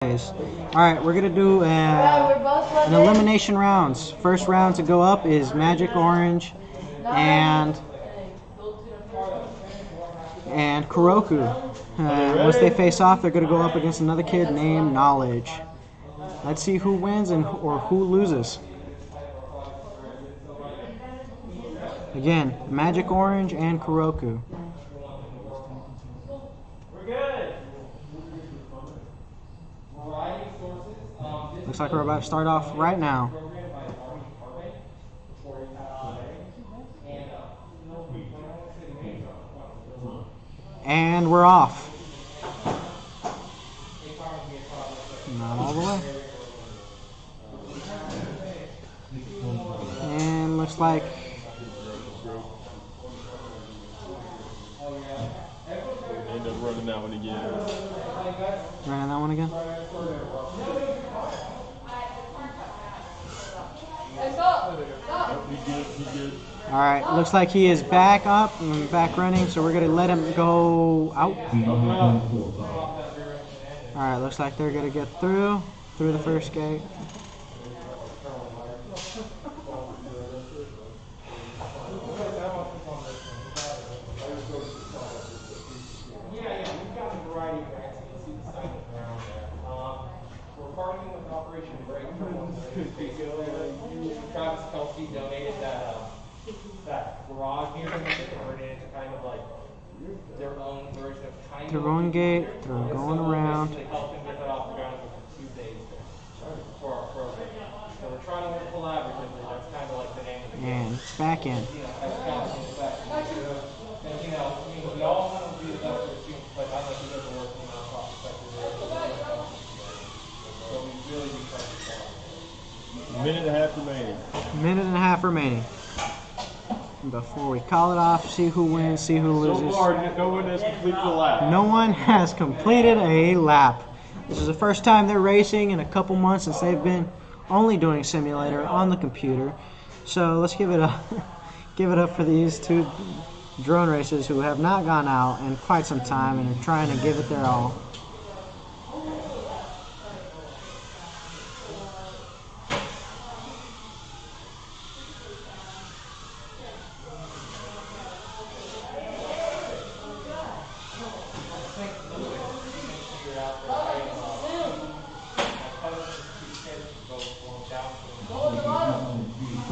Alright, we're going to do an elimination rounds. First round to go up is Magic Orange and Kuroku. Once they face off, they're going to go up against another kid named Knowledge. Let's see who wins or who loses. Again, Magic Orange and Kuroku. Looks like we're about to start off right now. And we're off. Not all the way. And looks like end up running that one again. Running that one again? He good. Alright, looks like he is back up and back running, so we're going to let him go out. Alright, looks like they're going to get through the first gate. Donated that garage here and they turned it into kind of like their own version of kind They're going gate, they're going around. They helped him get that off the ground for 2 days for our program. So we're trying to work collaboratively. That's kind of like the name of the game. And back in. And we all want to be the best for students, but I'd like to go to work in our cost effectively. So we really do try to Minute and a half remaining. Minute and a half remaining. Before we call it off, see who wins, see who loses. So far, no one has completed a lap. No one has completed a lap. This is the first time they're racing in a couple months since they've been only doing simulator on the computer. So let's give it up. Give it up for these two drone racers who have not gone out in quite some time and are trying to give it their all.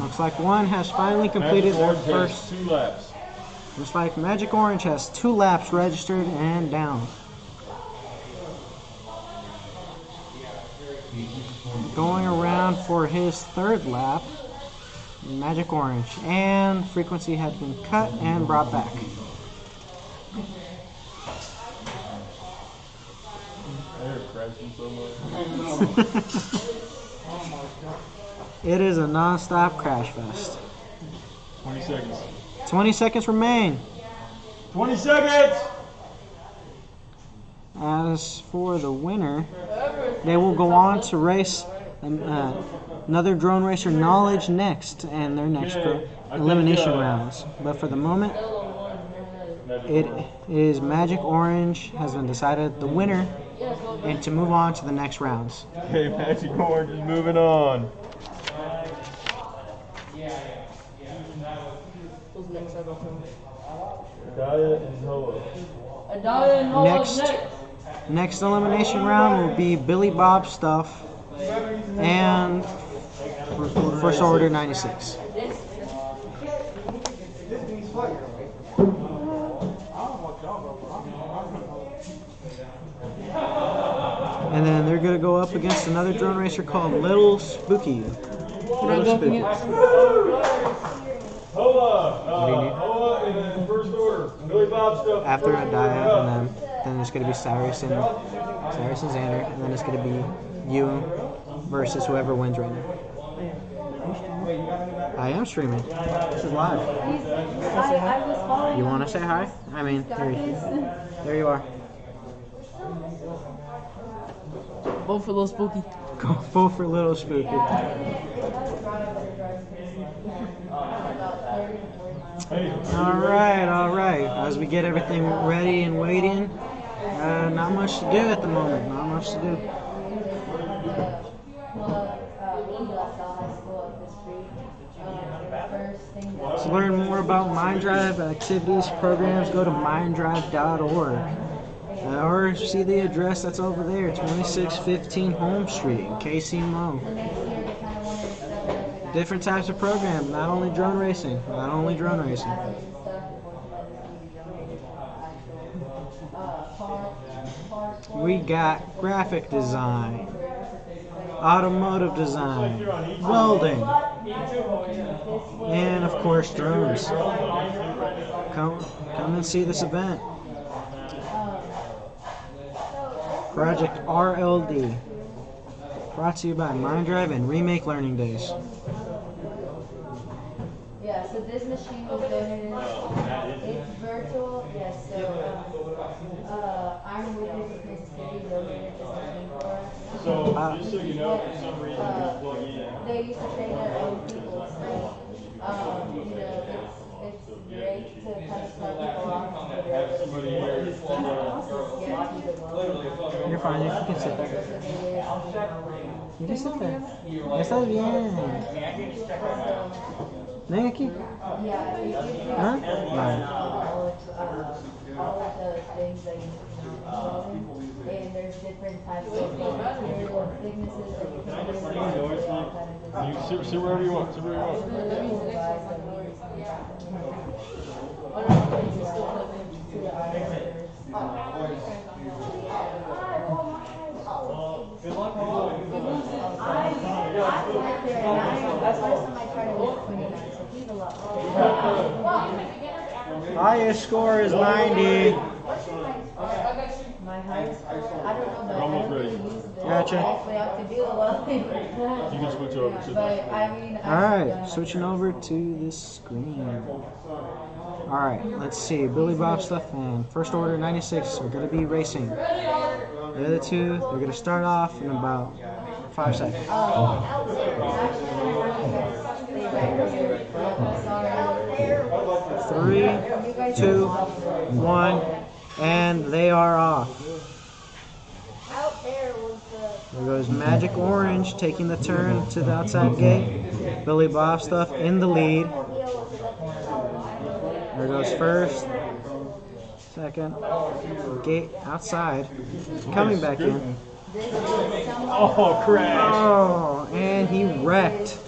Looks like one has finally completed their first 2 laps. Looks like Magic Orange has 2 laps registered and down. Going around for his 3rd lap, Magic Orange, and frequency had been cut and brought back. They're crashing so much. It is a non-stop crash fest. 20 seconds. 20 seconds remain. 20 seconds! As for the winner, they will go on to race another drone racer, Knowledge, next, and their next elimination rounds. But for the moment, it is Magic Orange has been decided the winner, and to move on to the next rounds. Okay, Magic Orange is moving on. Next elimination round will be Billy Bob Stuff and First Order 96. And then they're going to go up against another drone racer called Little Spooky. Little Spooky. Hoa in First Order. Billy Bob Stuff. After a dive, and then it's going to be Cyrus and Xander, and then it's going to be you versus whoever wins right now. I am streaming. This is live. You want to say hi? I mean, there you are. Vote for Little Spooky. Go vote for Little Spooky. All right. As we get everything ready and waiting, not much to do at the moment. Not much to do. To learn more about MINDDRIVE activities, programs, go to minddrive.org. Or see the address that's over there, 2615 Home Street in KC Mo. Different types of programs, not only drone racing, not only drone racing. We got graphic design, automotive design, welding, and of course drones. Come and see this event. Project RLD, brought to you by MINDDRIVE and Remake Learning Days. Yeah, so this machine was donated. It's virtual, yes. So Iron Witness of Mississippi donated this machine for us. So, just so you know, for some reason, you plug in. They used to train their own people, so it's great to kind of start people off. Somebody here. You're fine, you can sit there. You can sit there. Estás bien. Ven aquí. Huh? Vale. All of the things that you need to know. And there's different types of material thicknesses that you can use. You sit wherever you want. Sit wherever you Good luck. That's the first time I tried to lift 29, so he's a lot. Highest score is 90. My highest score? I don't know, but We're almost I don't ready. really use the Gotcha. actually have to do a lot. You can switch over. Sit But there. I mean, Alright, switching over to this screen. Alright, let's see. Billy Bob stuff and First Order 96 are going to be racing. The other two, they're going to start off in about 5 seconds. 3, 2, 1, and they are off. out there was There goes Magic Orange taking the turn to the outside gate. Billy Bob stuff in the lead. There goes first, second, gate outside, coming back in. Oh, crash. Oh, and he wrecked.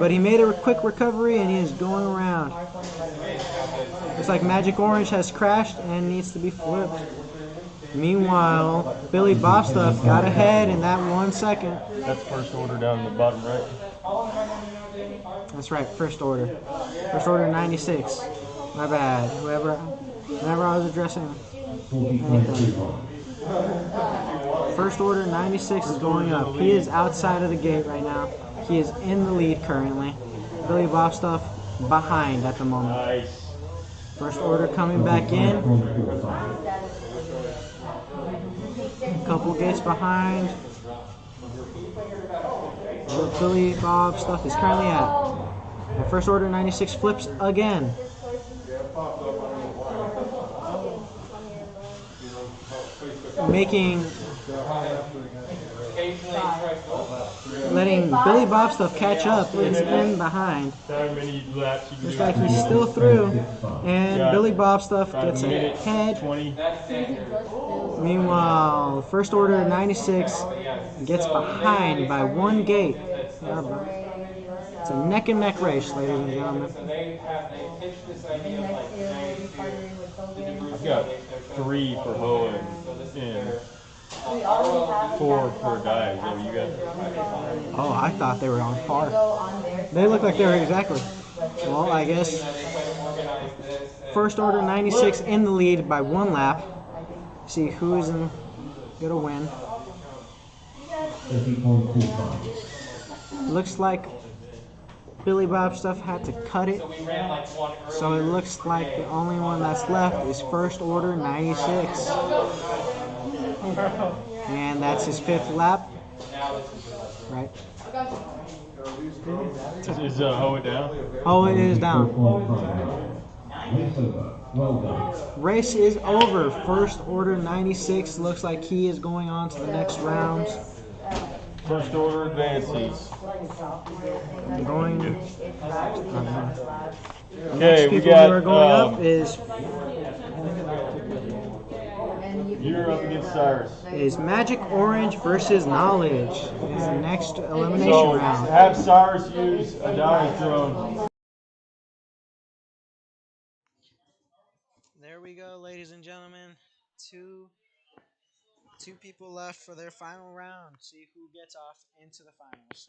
But he made a quick recovery and he is going around. Looks like Magic Orange has crashed and needs to be flipped. Meanwhile, Billy Bob stuff got ahead in that 1 second. That's First Order down in the bottom right. That's right, First Order. First Order 96. My bad. Whenever I was addressing anything. First Order 96 is going up. He is outside of the gate right now. He is in the lead currently. Billy Bob stuff behind at the moment. Nice. First Order coming back in. A couple gates behind. Where Billy Bob stuff is currently at. And First Order 96 flips again. Letting Billy Bob stuff catch up. It's in behind. How many laps you can Looks do? like he's still through. And Yeah. Billy Bob stuff About gets a minute ahead. 20. Meanwhile, First Order 96 gets behind by 1 gate. It's a neck and neck race, ladies and gentlemen. I've got 3 for Ho and 4 per guy. So you got. Oh, I thought they were on par. They look like they were exactly. Well, I guess First Order 96 in the lead by 1 lap. See who is gonna win. Looks like Billy Bob stuff had to cut it. So it looks like the only one that's left is First Order 96. And that's his 5th lap. Right? Is Ho down? Oh, it is down. Race is over. First Order 96 looks like he is going on to the next rounds. First order advances. Going. Okay, Next we people got, who are going up is you're up against Cyrus. Magic Orange versus Knowledge. Is the next elimination So round. have Cyrus use a dive drone. There we go, ladies and gentlemen. Two people left for their final round. See who gets off into the finals.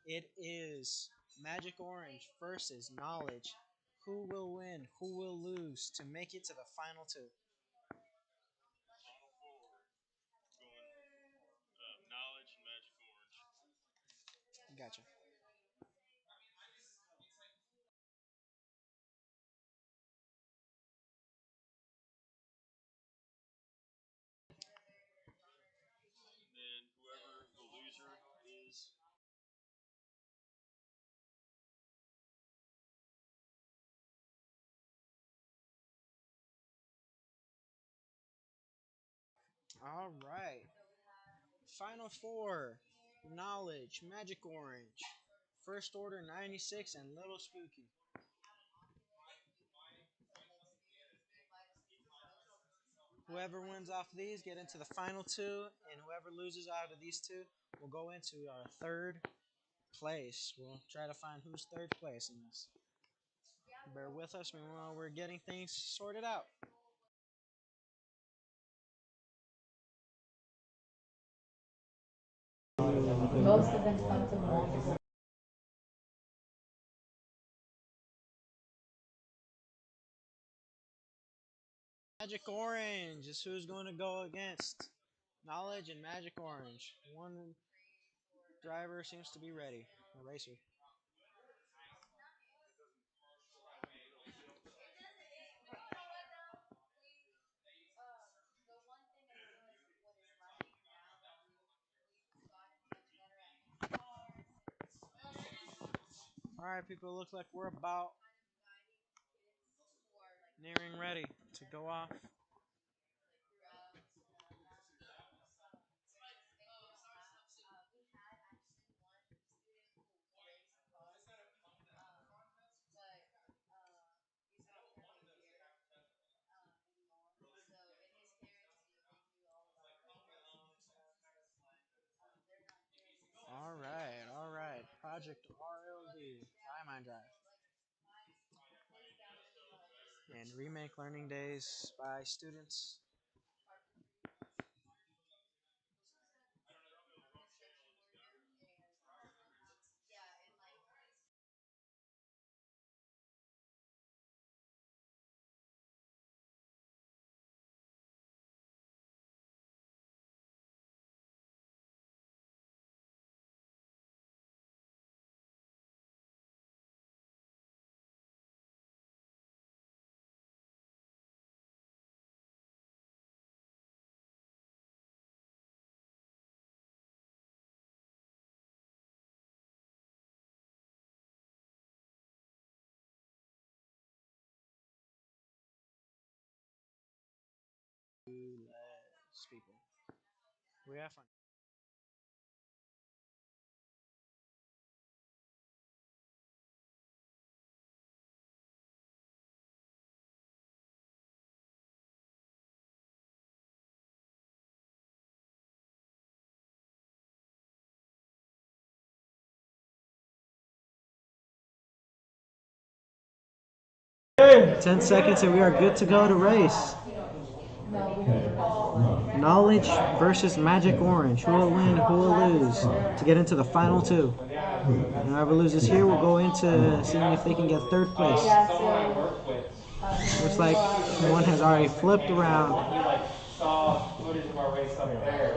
It is Magic Orange versus Knowledge. Who will win? Who will lose to make it to the final two? Gotcha. All right. Final four. Knowledge, Magic Orange, First Order 96, and Little Spooky. Whoever wins off these get into the final two, and whoever loses out of these two will go into our third place. We'll try to find who's third place in this. Bear with us while we're getting things sorted out. Most of them come to multiple. Magic Orange is who's going to go against Knowledge and Magic Orange. One driver seems to be ready. A racer. All right, people. Looks like we're about nearing ready to go off. All right. Project RLD, MINDDRIVE, and remake learning days by students. People. We have fun. Okay. 10 seconds and we are good to go to race. Knowledge versus Magic Orange. Who will win, who will lose to get into the final two. And whoever loses here will go into seeing if they can get third place. Looks like one has already flipped around. Saw footage of our race up there.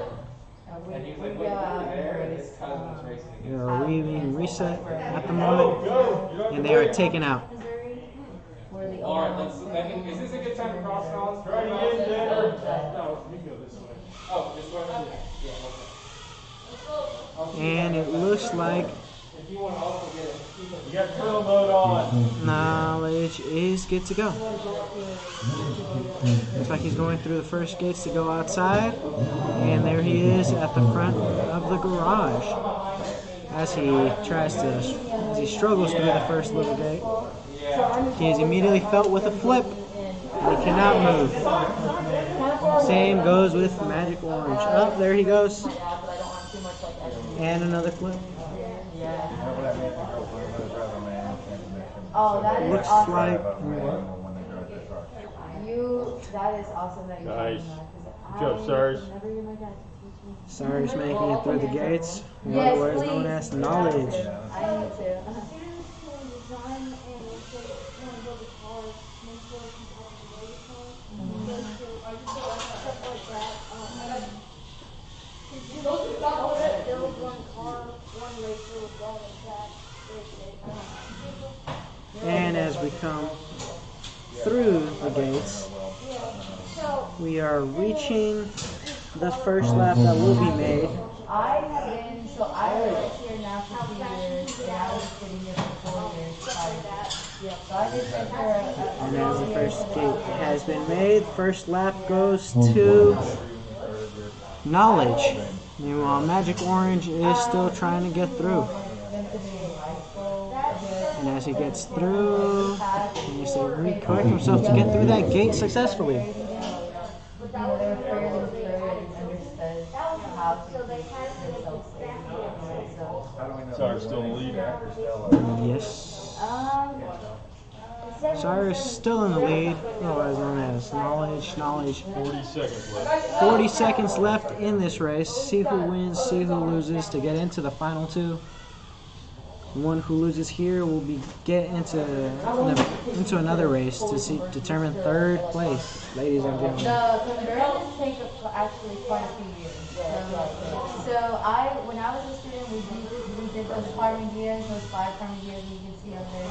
And he was like, wait, there? And his cousin was racing against They are being reset at the moment, and they are taken out. Alright, is this a good time to cross balance? Try to get there. No, we go this way. Oh, this way? Okay. Yeah, okay. And it looks like If you want to also get it. You got turtle mode on. Knowledge is good to go. Looks like he's going through the first gates to go outside. And there he is at the front of the garage. As he struggles through the first little gate. He is immediately felt with a flip. And he cannot move. Same goes with Magic Orange. Oh, there he goes. And another flip. Oh, that is Looks awesome. like That is awesome that you're Nice. doing that. Good job, Cyrus. Never hear my dad teach me. Cyrus making it through the gates. Yes, Otherwise known please. as knowledge. I need to. Students can design and if they want to build a car, make sure it's compatible with the car. Stuff like that. You don't build one car, one racer with all of that. And as we come through the gates, we are reaching the first lap that will be made. I was here now for 2 years, and I was sitting here for 4 years. So I just been here And as the first gate has been made, first lap goes to knowledge. Meanwhile, Magic Orange is still trying to get through. And as he gets through, he needs to recorrect himself to get through that gate successfully. They were fairly mature and understood how to keep themselves safe. Sorry, still in the lead. Yes. So, Cyrus still in the lead, otherwise known as knowledge. 40 seconds left. 40 seconds left in this race. See who wins, see who loses to get into the final two. The one who loses here will get into another race to determine third place, ladies and gentlemen. The girls take actually quite a few years. So when I was a student, we did those Parmigias, those 5 Parmigias you can see up there.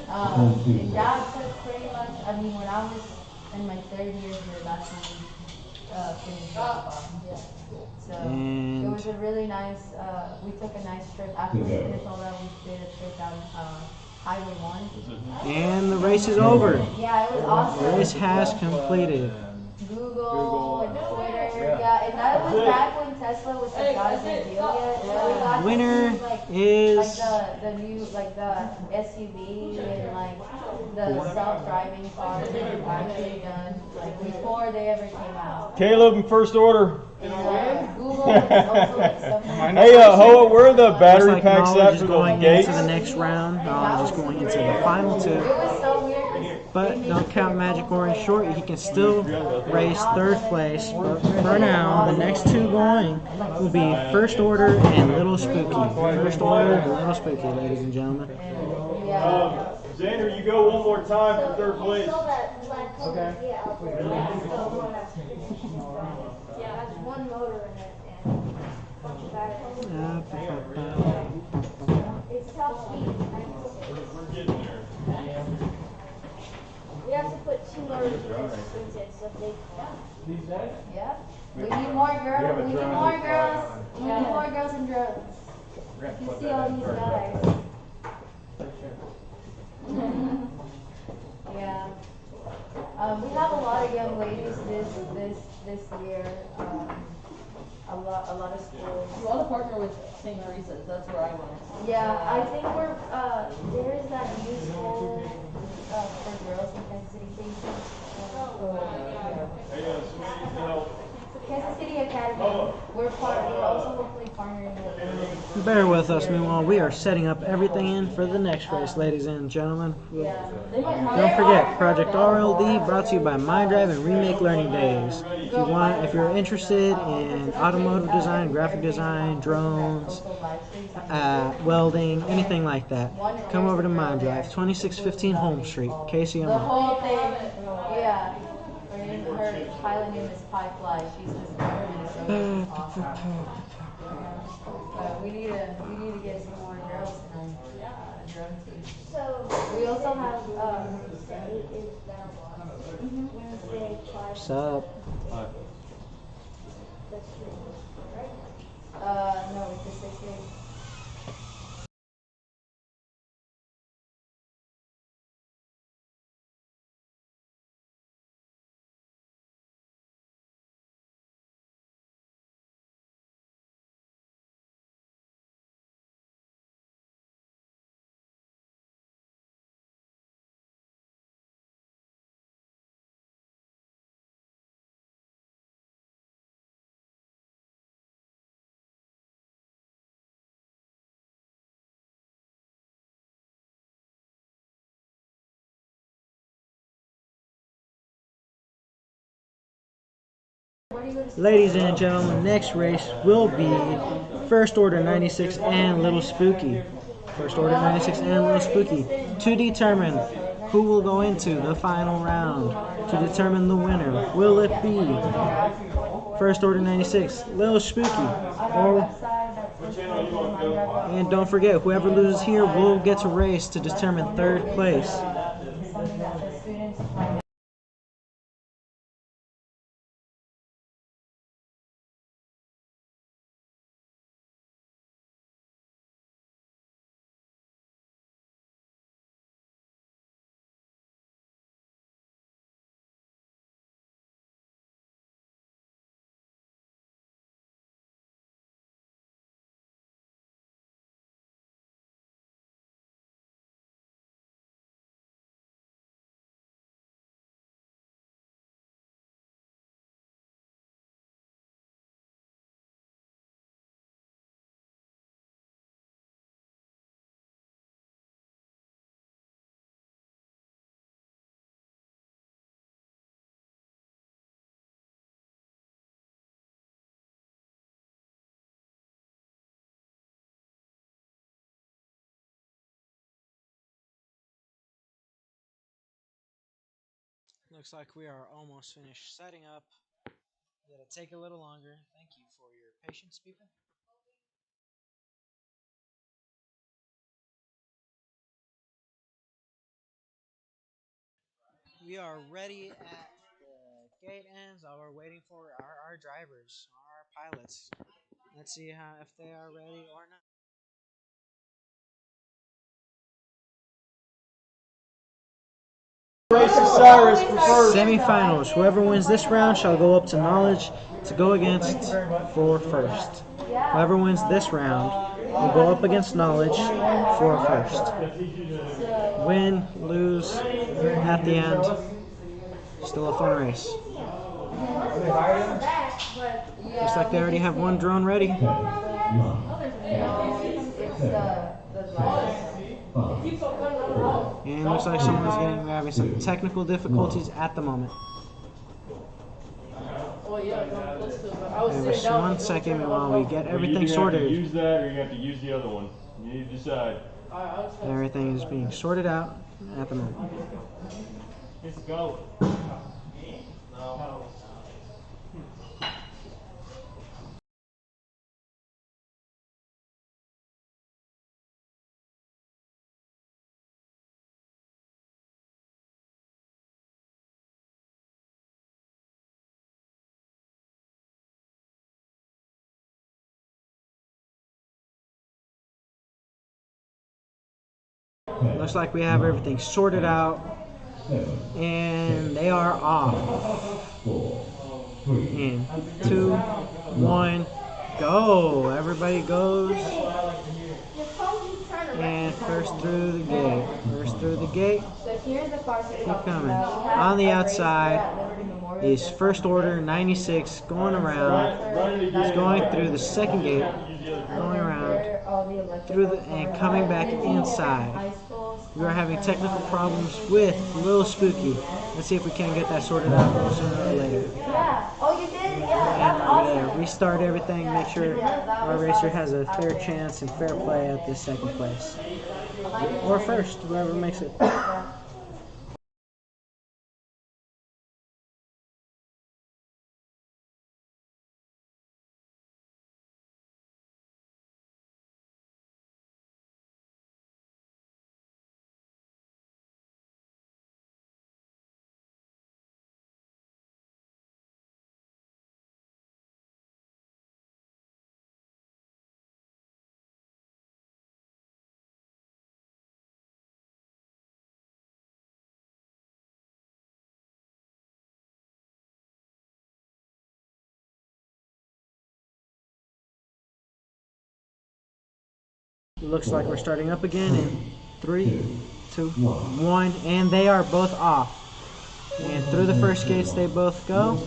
And that took pretty much. I mean, when I was in my 3rd year here, that's when we finished off. So it was a really nice. We took a nice trip after we finished all that. We did a trip down Highway 1. And the race is over. Yeah, it was awesome. The race has completed. Google and Twitter, yeah, and that was back when Tesla was like not a big deal yet. So we got Winner to see, like is the new the SUV and like the self-driving cars that were actually done like before they ever came out. Caleb in first order. And Google was also like something. Hey, Hoa, where are the looks battery like packs knowledge at is for going those gates? into the next round. Knowledge is going into the final It two. was so weird. But don't count Magic Orange short. He can still race 3rd place. But for now, the next two going will be First Order and Little Spooky. First Order and Little Spooky, ladies and gentlemen. Yeah. Xander, you go one more time for 3rd place. okay. Yeah, out there. Yeah, that's one motor in it and a bunch of batteries. It's top speed. We're getting there. We have to put 2 motors in this since it's a big car. Yeah. We need more girls. We need more girls. We need more girls and drones. You see all these guys. Yeah. We have a lot of young ladies this year. A lot of schools. You want to partner with St. Teresa's, that's where I went. Yeah, I think there's that new school for girls in Kansas City. Hey, sweetie, help. Kansas City Academy. We're also hopefully partnering with. Bear with us, meanwhile, we are setting up everything in for the next race, ladies and gentlemen. Don't forget, Project RLD brought to you by MINDDRIVE and Remake Learning Days. If you're interested in automotive design, graphic design, drones, welding, anything like that, come over to MINDDRIVE, 2615 Holmes Street, The KCMO. whole thing, yeah. Her pilot name is Pie Fly. She's this girl, so awesome. We need to get some more girls in our drone team. So, We also have Wednesday, What's up? that's no, it's the 6 days. Ladies and gentlemen, next race will be First Order 96 and Little Spooky. First Order 96 and Little Spooky to determine who will go into the final round, to determine the winner. Will it be First Order 96, Little Spooky, or, and don't forget, whoever loses here will get to race to determine third place. Looks like we are almost finished setting up. It'll take a little longer. Thank you for your patience, people. We are ready at the gate ends. While we're waiting for our drivers, our pilots. Let's see if they are ready or not. Semifinals. Whoever wins this round shall go up to Knowledge to go against for first. Whoever wins this round will go up against Knowledge for first. Win, lose, at the end, still a fun race. Looks like they already have one drone ready. And looks like someone's having some technical difficulties at the moment. Give us 1 second while we get everything sorted. You have to use that, or you have to use the other one. You need to decide. Everything is being sorted out at the moment. Let's go. Looks like we have everything sorted out, and they are off. In 2, 1, go! Everybody goes, and first through the gate. First through the gate. Keep coming. On the outside is First Order 96 going around. He's going through the second gate, going around through the and coming back inside. We are having technical problems with Little Spooky. Let's see if we can get that sorted out sooner or later. And we're going to restart everything, make sure our racer has a fair chance and fair play at this second place. Or first, whoever makes it. Looks like we're starting up again in 3, 2, 1, and they are both off. And through the first gates they both go.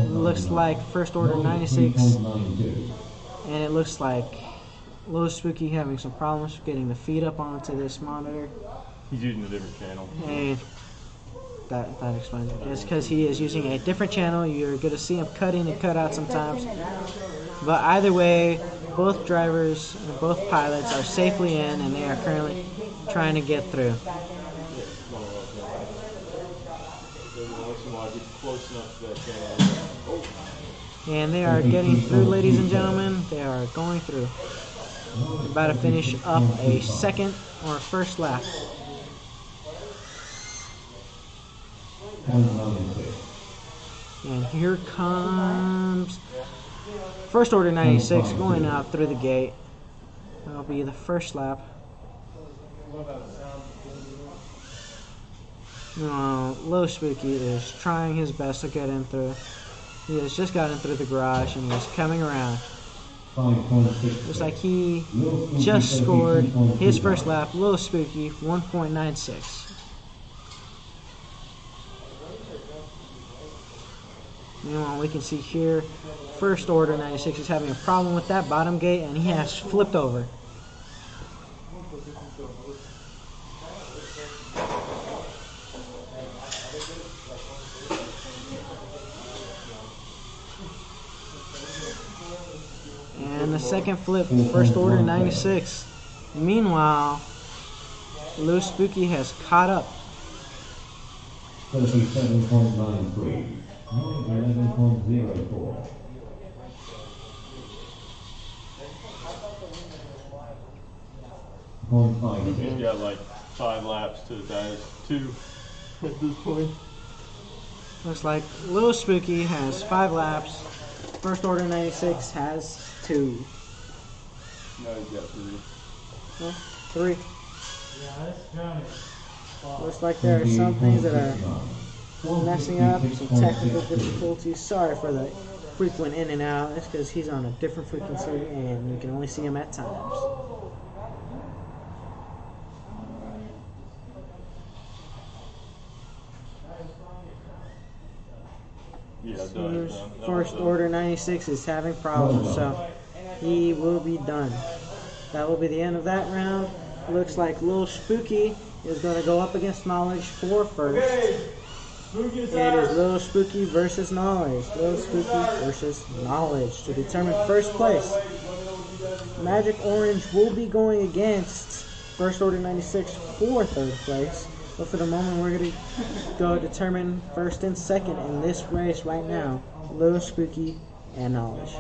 Looks like First Order 96, and it looks like Little Spooky having some problems getting the feed up onto this monitor. He's using a different channel. And that explains it. It's because he is using a different channel. You're going to see him cutting and cut out sometimes. But either way, both drivers, both pilots are safely in, and they are currently trying to get through. And they are getting through, ladies and gentlemen. They are going through. They're about to finish up a second or first lap. And here comes first order 96 going out through the gate. That'll be the first lap. Low Spooky is trying his best to get in through. He has just gotten through the garage and is coming around. Looks like he just scored his first lap. Low Spooky 1.96. Meanwhile, we can see here, first order 96 is having a problem with that bottom gate, and he has flipped over. And the second flip, first order 96. Meanwhile, Low Spooky has caught up. 37.93. 11.04. He's got like 5 laps to the tires, 2 at this point. Looks like Low Spooky has 5 laps. First order 96 has 2. Now he's got 3. Well, 3. Yeah, that's counting. Looks like there are some things that are messing up, some technical difficulties. Sorry for the frequent in and out. It's because he's on a different frequency and you can only see him at times. Yeah, First order 96 is having problems, so he will be done. That will be the end of that round. Looks like Lil Spooky is going to go up against Knowledge for first. It is Lil Spooky versus Knowledge. Lil Spooky versus Knowledge to determine first place. Magic Orange will be going against First Order 96 for third place. But for the moment, we're going to go determine first and second in this race right now. Lil Spooky and Knowledge.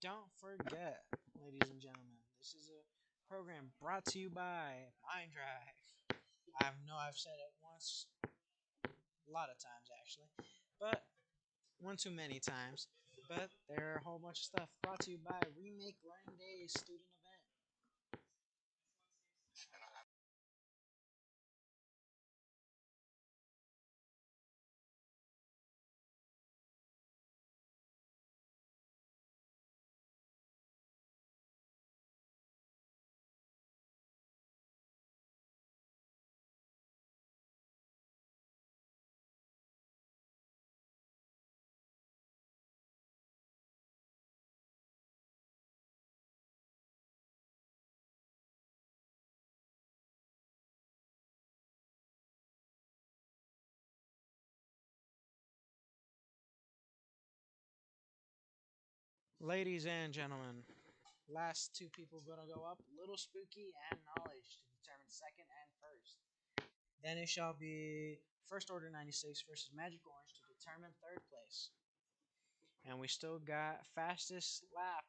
Don't forget, ladies and gentlemen, this is a program brought to you by MINDDRIVE. I know I've said it once, a lot of times actually, but one too many times. But there are a whole bunch of stuff brought to you by Remake Learning Days student event. Ladies and gentlemen, last 2 people gonna go up, Little Spooky and Knowledge to determine second and first. Then it shall be First Order 96 versus Magic Orange to determine third place. And we still got fastest lap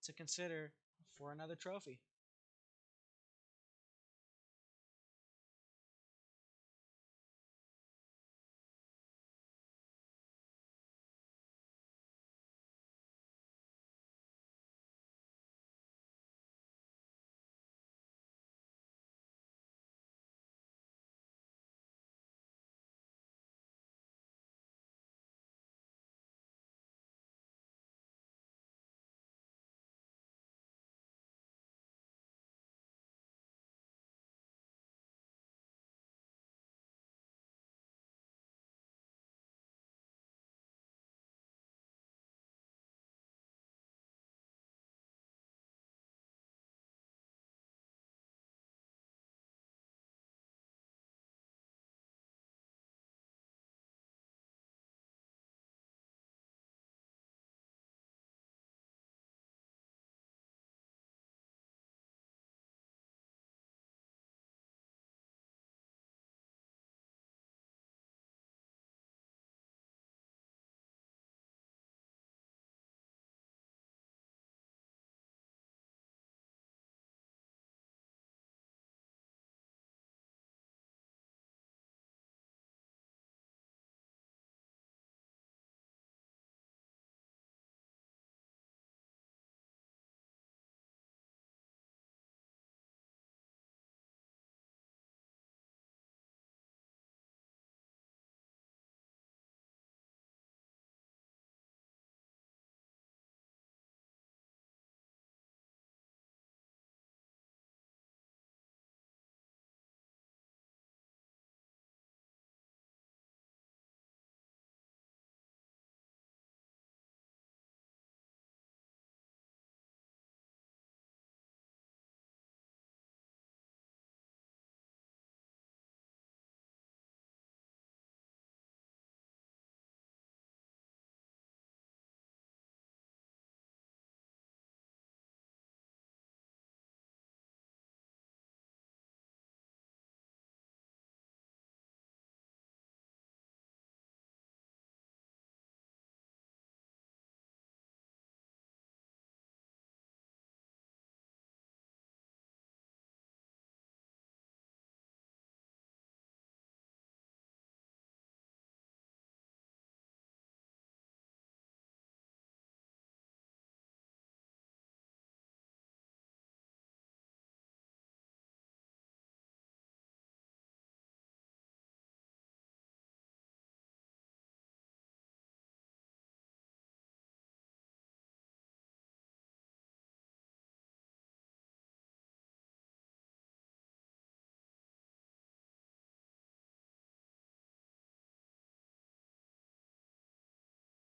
to consider for another trophy.